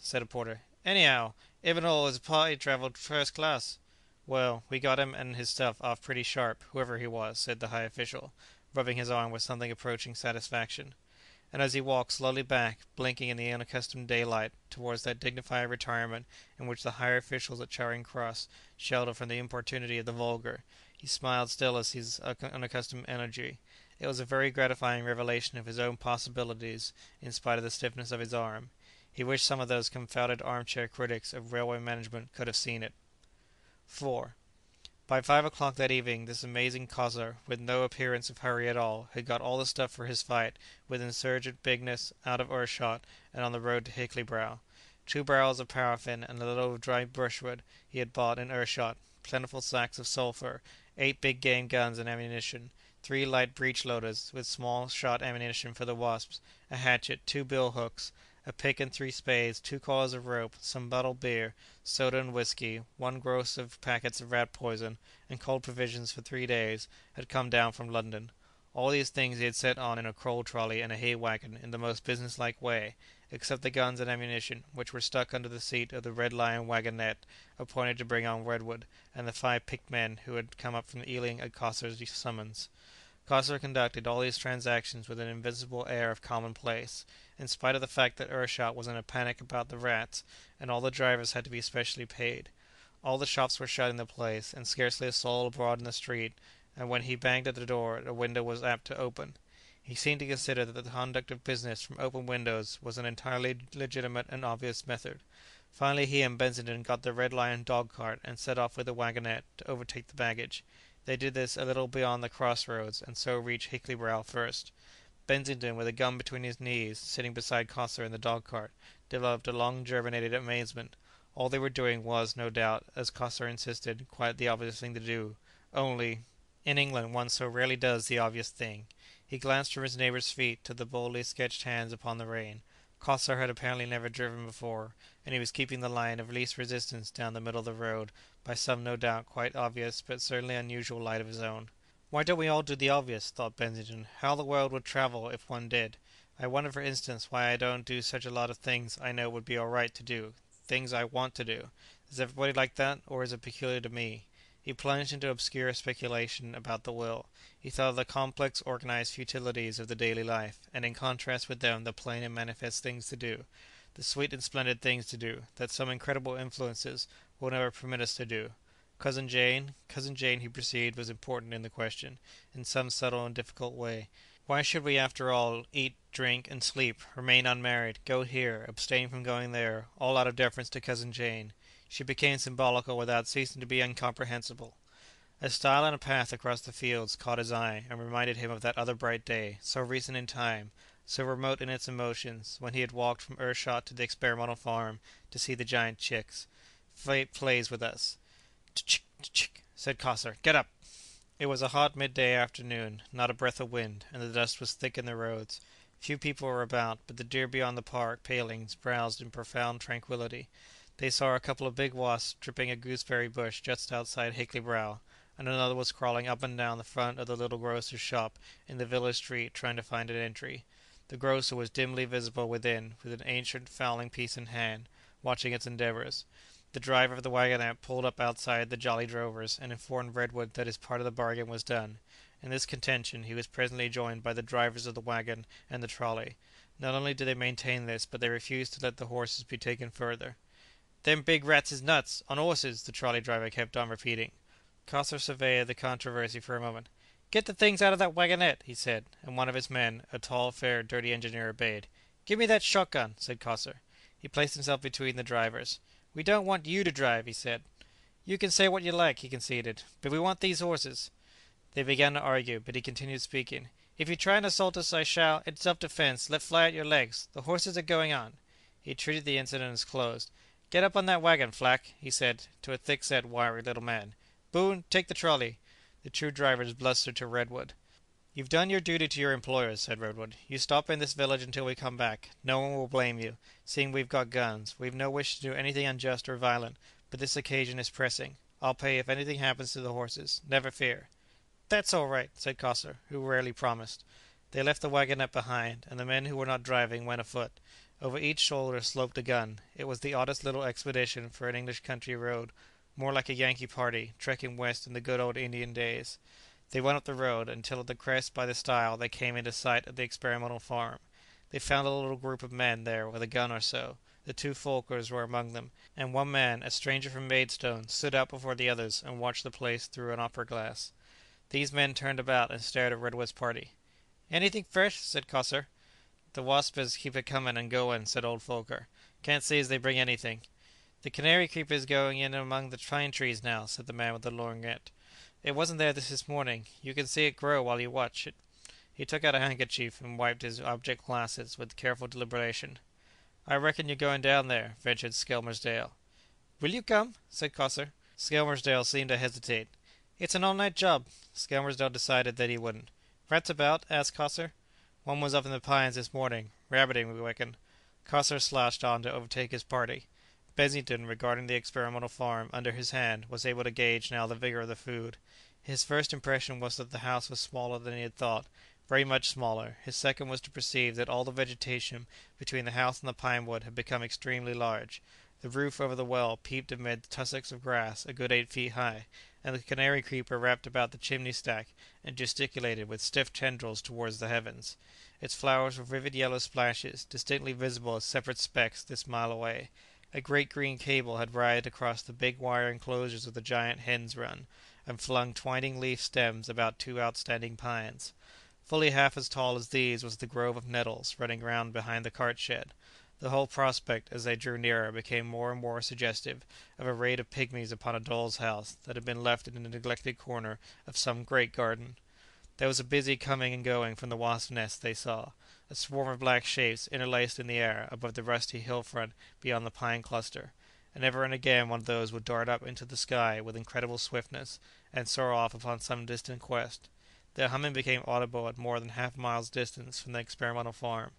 said a porter. Anyhow, Ivanhoe is party travelled first class." "Well, we got him and his stuff off pretty sharp, whoever he was," said the high official, rubbing his arm with something approaching satisfaction. And as he walked slowly back, blinking in the unaccustomed daylight, towards that dignified retirement in which the higher officials at Charing Cross shelter from the importunity of the vulgar, he smiled still at his unaccustomed energy. It was a very gratifying revelation of his own possibilities, in spite of the stiffness of his arm. He wished some of those confounded armchair critics of railway management could have seen it. 4. By 5 o'clock that evening this amazing cosser, with no appearance of hurry at all, had got all the stuff for his fight with insurgent bigness out of earshot and on the road to Hickley Brow. 2 barrels of paraffin and a load of dry brushwood he had bought in earshot, plentiful sacks of sulphur, 8 big-game guns and ammunition, 3 light breech-loaders with small shot ammunition for the wasps, a hatchet, 2 bill-hooks, a pick and 3 spades, 2 coils of rope, some bottled beer, soda and whiskey, 1 gross of packets of rat poison, and cold provisions for 3 days, had come down from London. All these things he had set on in a coal trolley and a hay wagon in the most business-like way, except the guns and ammunition, which were stuck under the seat of the Red Lion wagonette appointed to bring on Redwood, and the 5 picked men who had come up from Ealing at Cosser's summons. Coster conducted all these transactions with an invincible air of commonplace, in spite of the fact that Ershot was in a panic about the rats, and all the drivers had to be specially paid. All the shops were shut in the place, and scarcely a soul abroad in the street, and when he banged at the door a window was apt to open. He seemed to consider that the conduct of business from open windows was an entirely legitimate and obvious method. Finally he and Bensenden got the Red Lion dog-cart and set off with the wagonette to overtake the baggage. They did this a little beyond the cross roads, and so reached Hickley Brow first. Bensington, with a gun between his knees, sitting beside Coster in the dog-cart, developed a long-germinated amazement. All they were doing was, no doubt, as Coster insisted, quite the obvious thing to do, only, in England one so rarely does the obvious thing. He glanced from his neighbour's feet to the boldly sketched hands upon the rein. Coster had apparently never driven before, and he was keeping the line of least resistance down the middle of the road, by some no doubt quite obvious but certainly unusual light of his own. "Why don't we all do the obvious?" thought Bensington. "How the world would travel if one did. I wonder, for instance, why I don't do such a lot of things I know would be all right to do, things I want to do. Is everybody like that, or is it peculiar to me?" He plunged into obscure speculation about the will. He thought of the complex organized futilities of the daily life, and in contrast with them the plain and manifest things to do, the sweet and splendid things to do, that some incredible influences will never permit us to do. Cousin Jane, he perceived, was important in the question, in some subtle and difficult way. Why should we after all eat, drink, and sleep, remain unmarried, go here, abstain from going there, all out of deference to Cousin Jane? She became symbolical without ceasing to be incomprehensible. A stile and a path across the fields caught his eye, and reminded him of that other bright day, so recent in time, so remote in its emotions, when he had walked from Ershot to the experimental farm to see the giant chicks. "Fate plays with us." "Tchick, tchick," said Coster. "Get up." It was a hot midday afternoon, not a breath of wind, and the dust was thick in the roads. Few people were about, but the deer beyond the park palings browsed in profound tranquillity. They saw a couple of big wasps tripping a gooseberry bush just outside Hickley Brow, and another was crawling up and down the front of the little grocer's shop in the village street trying to find an entry. The grocer was dimly visible within, with an ancient fowling piece in hand, watching its endeavours. The driver of the wagonette pulled up outside the Jolly Drovers, and informed Redwood that his part of the bargain was done. In this contention he was presently joined by the drivers of the wagon and the trolley. Not only did they maintain this, but they refused to let the horses be taken further. "Them big rats is nuts, on 'orses," the trolley driver kept on repeating. Coster surveyed the controversy for a moment. "Get the things out of that wagonette," he said, and one of his men, a tall, fair, dirty engineer, obeyed. "Give me that shotgun," said Coster. He placed himself between the drivers. "We don't want you to drive," he said. "You can say what you like," he conceded, "but we want these horses." They began to argue, but he continued speaking. "If you try and assault us, I shall, in self-defence, let fly at your legs. The horses are going on." He treated the incident as closed. "Get up on that wagon, Flack," he said to a thick-set, wiry little man. "Boone, take the trolley." The two drivers blustered to Redwood. "You've done your duty to your employers," said Redwood. "You stop in this village until we come back. No one will blame you, seeing we've got guns. We've no wish to do anything unjust or violent, but this occasion is pressing. I'll pay if anything happens to the horses. Never fear." "That's all right," said Coster, who rarely promised. They left the wagonette behind, and the men who were not driving went afoot. Over each shoulder sloped a gun. It was the oddest little expedition for an English country road, more like a Yankee party, trekking west in the good old Indian days. They went up the road, until at the crest by the stile they came into sight of the experimental farm. They found a little group of men there with a gun or so. The two Folkers were among them, and one man, a stranger from Maidstone, stood out before the others and watched the place through an opera glass. These men turned about and stared at Redwood's party. "Anything fresh?" said Coster. "The Waspers keep it comin' and goin'," said old Folker. "Can't see as they bring anything." "The canary creeper's going in among the pine trees now," said the man with the lorgnette. "It wasn't there this morning. You can see it grow while you watch it." He took out a handkerchief and wiped his object glasses with careful deliberation. "I reckon you're going down there," ventured Skelmersdale. "Will you come?" said Coster. Skelmersdale seemed to hesitate. "It's an all-night job." Skelmersdale decided that he wouldn't. "Rats about?" asked Coster. "One was up in the pines this morning, rabbiting, we reckon." Coster slouched on to overtake his party. Benington, regarding the experimental farm under his hand, was able to gauge now the vigour of the food. His first impression was that the house was smaller than he had thought, very much smaller. His second was to perceive that all the vegetation between the house and the pine wood had become extremely large. The roof over the well peeped amid tussocks of grass a good 8 feet high, and the canary creeper wrapped about the chimney stack and gesticulated with stiff tendrils towards the heavens. Its flowers were vivid yellow splashes, distinctly visible as separate specks this mile away. A great green cable had writhed across the big wire enclosures of the giant hen's run, and flung twining leaf stems about two outstanding pines. Fully half as tall as these was the grove of nettles running round behind the cart shed. The whole prospect, as they drew nearer, became more and more suggestive of a raid of pygmies upon a doll's house that had been left in a neglected corner of some great garden. There was a busy coming and going from the wasp nest they saw, a swarm of black shapes interlaced in the air above the rusty hill front beyond the pine cluster, and ever and again one of those would dart up into the sky with incredible swiftness, and soar off upon some distant quest. Their humming became audible at more than half a mile's distance from the experimental farm.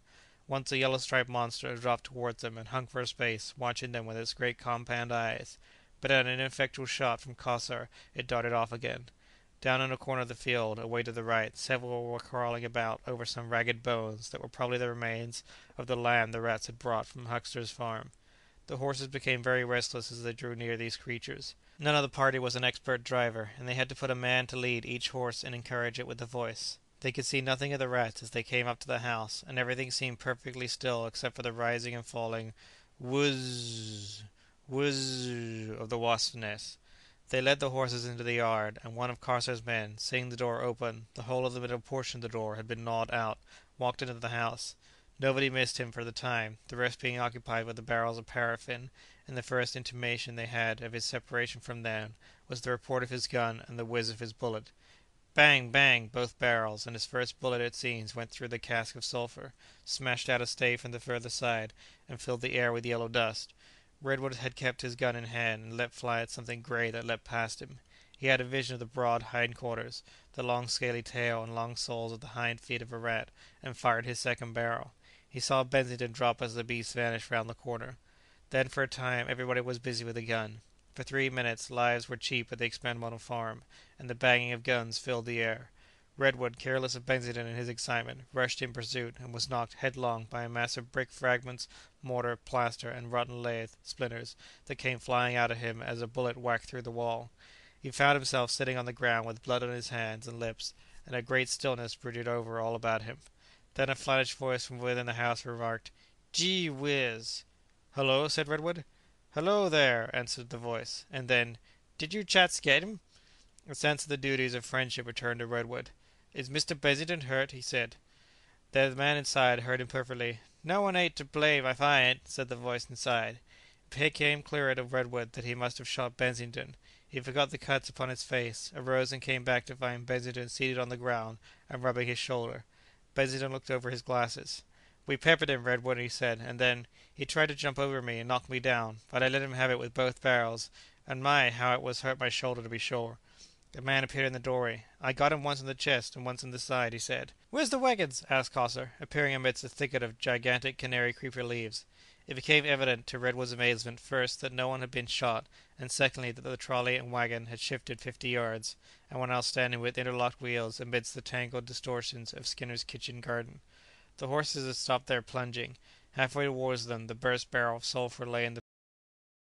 Once a yellow-striped monster dropped towards them and hung for a space, watching them with its great compound eyes, but at an ineffectual shot from Cossar it darted off again. Down in a corner of the field, away to the right, several were crawling about over some ragged bones that were probably the remains of the lamb the rats had brought from Huxter's farm. The horses became very restless as they drew near these creatures. None of the party was an expert driver, and they had to put a man to lead each horse and encourage it with the voice. They could see nothing of the rats as they came up to the house, and everything seemed perfectly still except for the rising and falling whizz, whizz of the wasp nest. They led the horses into the yard, and one of Carsar's men, seeing the door open, the whole of the middle portion of the door had been gnawed out, walked into the house. Nobody missed him for the time, the rest being occupied with the barrels of paraffin, and the first intimation they had of his separation from them was the report of his gun and the whizz of his bullet. Bang, bang, both barrels, and his first bullet, it seems, went through the cask of sulphur, smashed out a stave from the further side, and filled the air with yellow dust. Redwood had kept his gun in hand, and let fly at something grey that leapt past him. He had a vision of the broad hindquarters, the long scaly tail and long soles of the hind feet of a rat, and fired his second barrel. He saw Benington drop as the beast vanished round the corner. Then for a time everybody was busy with the gun. For 3 minutes lives were cheap at the experimental farm, and the banging of guns filled the air. Redwood, careless of Benington in his excitement, rushed in pursuit, and was knocked headlong by a mass of brick fragments, mortar, plaster, and rotten lath splinters that came flying out at him as a bullet whacked through the wall. He found himself sitting on the ground with blood on his hands and lips, and a great stillness brooded over all about him. Then a flattish voice from within the house remarked, "Gee whiz!" "Hullo," said Redwood. "Hullo there," answered the voice, and then, "Did you chats get him?" A sense of the duties of friendship returned to Redwood. "Is Mr. Benington hurt?" he said. The man inside heard him perfectly. "No one ain't to blame if I ain't," said the voice inside. It became clearer to Redwood that he must have shot Benington. He forgot the cuts upon his face, arose and came back to find Benington seated on the ground and rubbing his shoulder. Benington looked over his glasses. "We peppered him, Redwood," he said, and then, "he tried to jump over me and knock me down, but I let him have it with both barrels, and my, how it was hurt my shoulder to be sure." A man appeared in the doorway. "I got him once in the chest and once in the side," he said. "Where's the waggons?" asked Coster, appearing amidst a thicket of gigantic canary creeper leaves. It became evident to Redwood's amazement, first, that no one had been shot, and secondly, that the trolley and waggon had shifted 50 yards, and were now standing with interlocked wheels amidst the tangled distortions of Skinner's kitchen garden. The horses had stopped their plunging. Half way towards them the burst barrel of sulphur lay in the